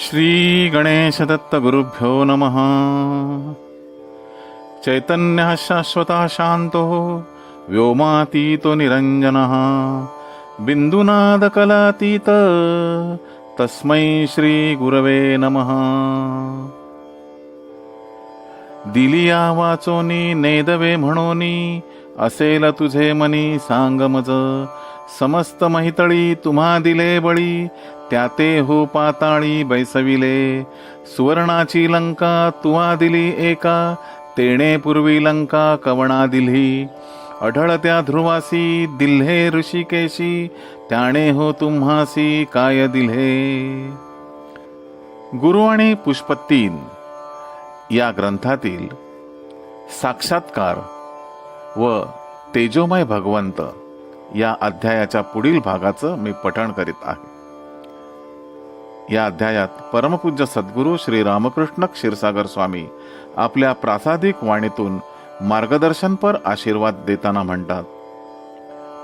श्री गणेशदत्त गुरुभ्यो नमः। चैतन्यः शाश्वतः शान्तो व्योमातीतो निरञ्जनः बिन्दुनादकलातीत तस्मै श्री गुरवे नमः। दिलिया वाचोनी नेदवे म्हणोनी असेल तुझे मनी सांगमज समस्त महितळी तुम्हा दिले बळी त्याते हो पाताळी बैसविले सुवर्णाची लंका तुवा दिली एका तेणे पूर्वी लंका कवणा दिली अढळ त्या ध्रुवासी दिल्हे ऋषिकेशी त्याने हो तुम्हासी काय दिल्हे। गुरु आणि पुष्प 3 या ग्रंथातील साक्षात्कार व तेजोमय भगवंत या अध्यायाच्या पुढील भागाचं मी पठण करीत आहे। या अध्यायात परमपूज्य सद्गुरू श्री रामकृष्ण क्षीरसागर स्वामी आपल्या प्रासादिक वाणीतून मार्गदर्शनपर आशीर्वाद देताना म्हणतात,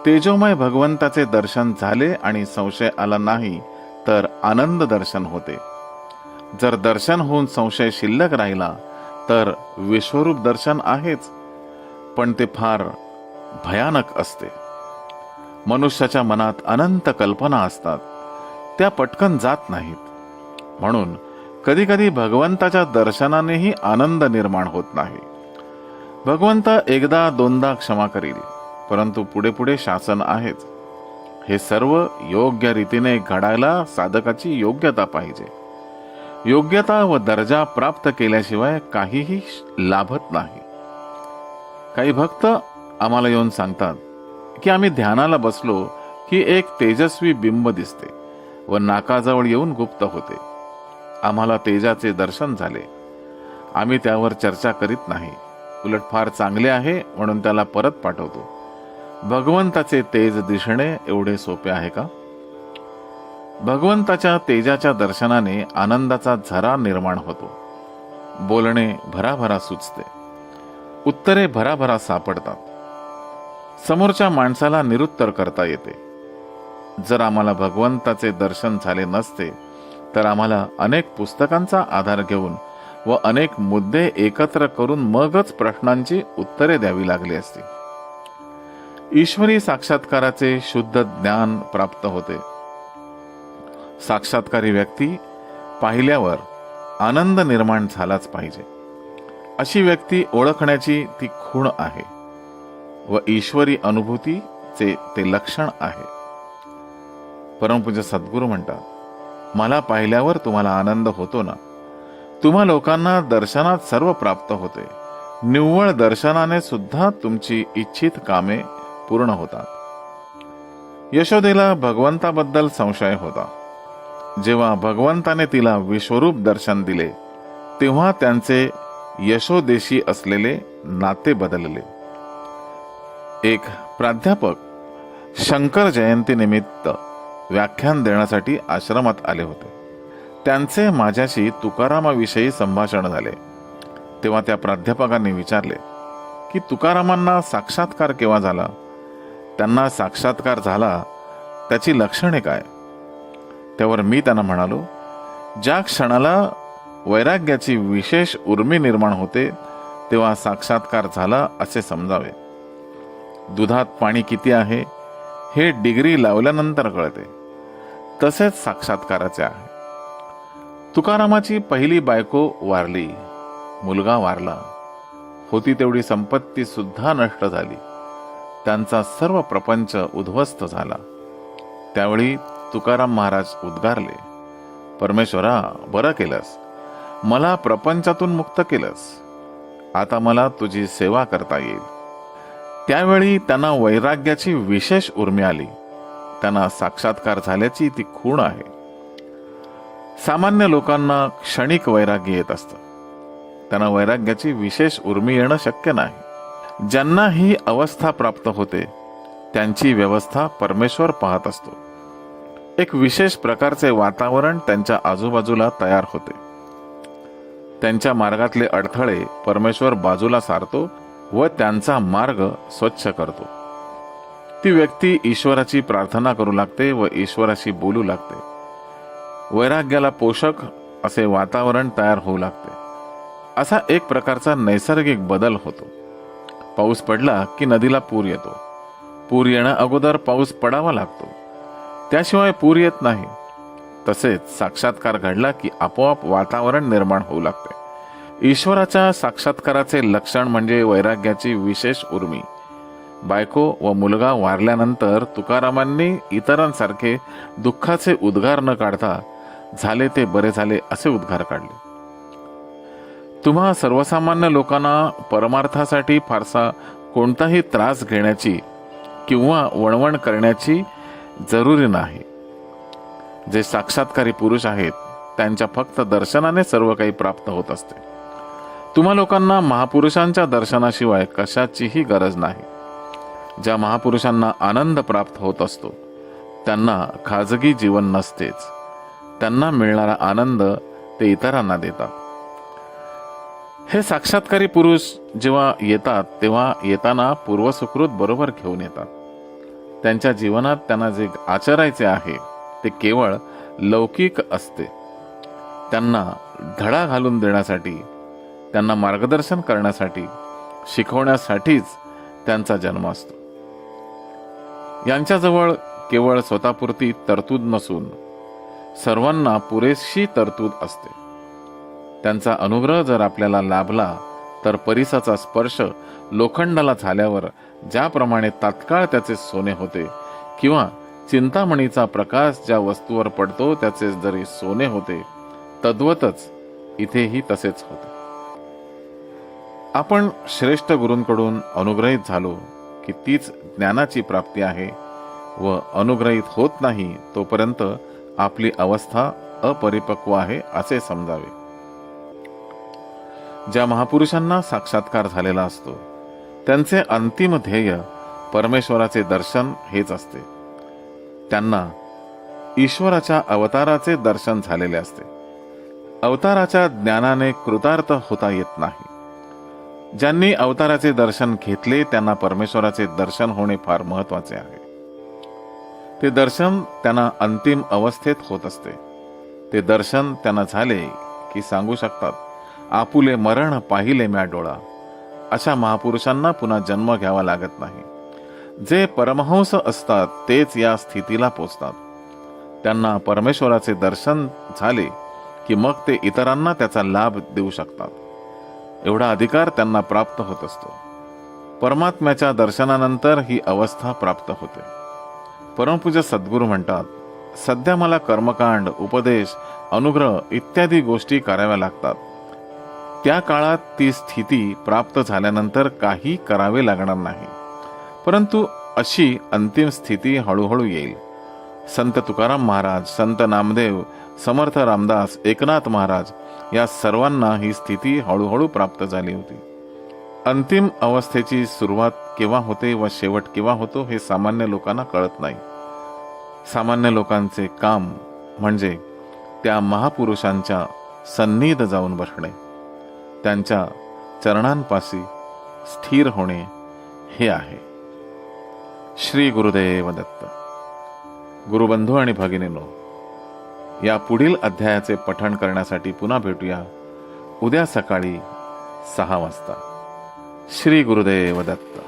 तेजोमय भगवंताचे दर्शन झाले आणि संशय आला नाही तर आनंद दर्शन होते। जर दर्शन होऊन संशय शिल्लक राहिला तर विश्वरूप दर्शन आहेच, पण ते फार भयानक असते। मनुष्याच्या मनात अनंत कल्पना असतात, त्या पटकन जात नाहीत, म्हणून कधी कधी भगवंताच्या दर्शनानेही आनंद निर्माण होत नाही। भगवंत एकदा दोनदा क्षमा करील, परंतु पुढे पुढे शासन आहेच। हे सर्व योग्य रीतीने घडायला साधकाची योग्यता पाहिजे। योग्यता व दर्जा प्राप्त केल्याशिवाय काहीही लाभत नाही। काही भक्त आम्हाला येऊन सांगतात की आम्ही ध्यानाला बसलो की एक तेजस्वी बिंब दिसते व नाकाजवळ येऊन गुप्त होते। आम्हाला तेजाचे दर्शन झाले। आम्ही त्यावर चर्चा करीत नाही, उलट फार चांगले आहे म्हणून त्याला परत पाठवतो। भगवंताचे तेज दिसणे एवढे सोपे आहे का? भगवंताच्या तेजाच्या दर्शनाने आनंदाचा झरा निर्माण होतो। बोलणे भराभरा सुचते, उत्तरे भराभरा सापडतात, समोरच्या माणसाला निरुत्तर करता येते। जर आम्हाला भगवंताचे दर्शन झाले नसते तर आम्हाला अनेक पुस्तकांचा आधार घेऊन व अनेक मुद्दे एकत्र करून मगच प्रश्नांची उत्तरे द्यावी लागली असती। ईश्वरी साक्षात्काराचे शुद्ध ज्ञान प्राप्त होते। साक्षात्कारी व्यक्ती पाहिल्यावर आनंद निर्माण झालाच पाहिजे, अशी व्यक्ती ओळखण्याची ती खूण आहे व ईश्वरी अनुभूतीचे ते लक्षण आहे। परमपूज्य सद्गुरू म्हणतात, मला पाहिल्यावर तुम्हाला आनंद होतो ना? तुम्हा लोकांना दर्शनात सर्व प्राप्त होते। निव्वळ दर्शनाने सुद्धा तुमची इच्छित कामे पूर्ण होतात। यशोदेला भगवंताबद्दल संशय होता। जेव्हा भगवंताने तिला विश्वरूप दर्शन दिले तेव्हा त्यांचे यशोदेशी असलेले नाते बदलले। एक प्राध्यापक शंकर जयंती निमित्त व्याख्यान देण्यासाठी आश्रमात आले होते। त्यांचे माझ्याशी तुकारामाविषयी संभाषण झाले। तेव्हा त्या प्राध्यापकांनी विचारले की तुकारामांना साक्षात्कार केव्हा झाला? त्यांना साक्षात्कार झाला त्याची लक्षणे काय? त्यावर मी त्यांना म्हणालो, ज्या क्षणाला वैराग्याची विशेष उर्मी निर्माण होते तेव्हा साक्षात्कार झाला असे समजावे। दुधात पाणी किती आहे हे डिग्री लावल्यानंतर कळते, तसेच साक्षात्काराचे आहे। तुकारामाची पहिली बायको वारली, मुलगा वारला, होती तेवढी संपत्ती सुद्धा नष्ट झाली, त्यांचा सर्व प्रपंच उद्ध्वस्त झाला। त्यावेळी तुकाराम महाराज उद्गारले, परमेश्वरा, बरं केलंस, मला प्रपंचातून मुक्त केलंस, आता मला तुझी सेवा करता येईल। त्यावेळी त्यांना वैराग्याची विशेष उर्मी आली। त्यांना साक्षात्कार झाल्याची ती खूण आहे। सामान्य लोकांना क्षणिक वैराग्य येत असतं, त्यांना वैराग्याची विशेष उर्मी येणं शक्य नाही। ज्यांना ही अवस्था प्राप्त होते त्यांची व्यवस्था परमेश्वर पाहत असतो। एक विशेष प्रकारचे वातावरण त्यांच्या आजूबाजूला तयार होते। त्यांच्या मार्गातले अडथळे परमेश्वर बाजूला सारतो व त्यांचा मार्ग स्वच्छ करतो। ती व्यक्ती ईश्वराची प्रार्थना करू लागते व ईश्वराशी बोलू लागते। वैराग्याला पोषक असे वातावरण तयार होऊ लागते. असा एक प्रकारचा नैसर्गिक बदल होतो. पाऊस पडला की नदीला पूर येतो. पूर येण्या अगोदर पाऊस पडावा लागतो, त्याशिवाय पूर येत नाही. तसेच साक्षात्कार घडला की आपोआप वातावरण निर्माण होऊ लागते. ईश्वराच्या साक्षात्काराचे लक्षण म्हणजे वैराग्याची विशेष उर्मी. बायको व मुलगा वारल्यानंतर तुकारामांनी इतरांसारखे दुःखाचे उद्गार न काढता झाले ते बरे झाले असे उद्गार काढले. तुम्हा सर्वसामान्य लोकांना परमार्थासाठी फारसा कोणताही त्रास घेण्याची किंवा वणवण करण्याची जरुरी नाही. जे साक्षात्कारी पुरुष आहेत त्यांच्या फक्त दर्शनाने सर्व काही प्राप्त होत असते. तुम्हा लोकांना महापुरुषांच्या दर्शनाशिवाय कशाचीही गरज नाही. ज्या महापुरुषांना आनंद प्राप्त होत असतो त्यांना खाजगी जीवन नसतेच. त्यांना मिळणारा आनंद ते इतरांना देतात. हे साक्षात्कारी पुरुष जेव्हा येतात तेव्हा येताना पूर्वसुकृत बरोबर घेऊन येतात. त्यांच्या जीवनात त्यांना जे आचरायचे आहे ते केवळ लौकिक असते. त्यांना धडा घालून देण्यासाठी, त्यांना मार्गदर्शन करण्यासाठी, शिकवण्यासाठीच त्यांचा जन्म असतो. यांच्याजवळ केवळ स्वतःपुरती तरतूद नसून सर्वांना पुरेशी तरतूद असते. त्यांचा अनुग्रह जर आपल्याला लाभला तर परिसाचा स्पर्श लोखंडाला झाल्यावर ज्याप्रमाणे तात्काळ त्याचे सोने होते किंवा चिंतामणीचा प्रकाश ज्या वस्तूवर पडतो त्याचे जरी सोने होते, तद्वतच इथेही तसेच होते. आपण श्रेष्ठ गुरूंकडून अनुग्रहित झालो की तीच ज्ञानाची प्राप्ती आहे व अनुग्रहित होत नाही तोपर्यंत आपली अवस्था अपरिपक्व आहे असे समजावे. ज्या महापुरुषांना साक्षात्कार झालेला असतो त्यांचे अंतिम ध्येय परमेश्वराचे दर्शन हेच असते. त्यांना ईश्वराच्या अवताराचे दर्शन झालेले असते. अवताराच्या ज्ञानाने कृतार्थ होता येत नाही. ज्यांनी अवताराचे दर्शन घेतले त्यांना परमेश्वराचे दर्शन होणे फार महत्वाचे आहे. ते दर्शन त्यांना अंतिम अवस्थेत होत असते. ते दर्शन त्यांना झाले की सांगू शकतात, आपुले मरण पाहिले म्या डोळा. अशा महापुरुषांना पुन्हा जन्म घ्यावा लागत नाही. जे परमहंस असतात तेच या स्थितीला पोचतात. त्यांना परमेश्वराचे दर्शन झाले की मग ते इतरांना त्याचा लाभ देऊ शकतात. एवढा अधिकार त्यांना प्राप्त होत असतो. परमात्म्याच्या दर्शनानंतर ही अवस्था प्राप्त होते. परमपूज्य सद्गुरू म्हणतात, सध्या मला कर्मकांड, उपदेश, अनुग्रह इत्यादी गोष्टी कराव्या लागतात. त्या काळात ती स्थिती प्राप्त झाल्यानंतर काही करावे लागणार नाही. परंतु अशी अंतिम स्थिती हळूहळू येईल. संत तुकाराम महाराज, संत नामदेव, समर्थ रामदास, एकनाथ महाराज या सर्वांना ही स्थिती हळूहळू प्राप्त झाली होती. अंतिम अवस्थेची सुरुवात केव्हा होते व शेवट केव्हा होतो हे सामान्य लोकांना कळत नाही. सामान्य लोकांचे काम म्हणजे त्या महापुरुषांच्या सन्निध जाऊन बसणे, त्यांच्या चरणांपाशी स्थिर होणे हे आहे. श्री गुरुदेव दत्त. गुरुबंधू आणि भगिनींनो, या पुढील अध्यायाचे पठण करण्यासाठी पुन्हा भेटूया उद्या सकाळी 6 वाजता. श्री गुरुदेव दत्त.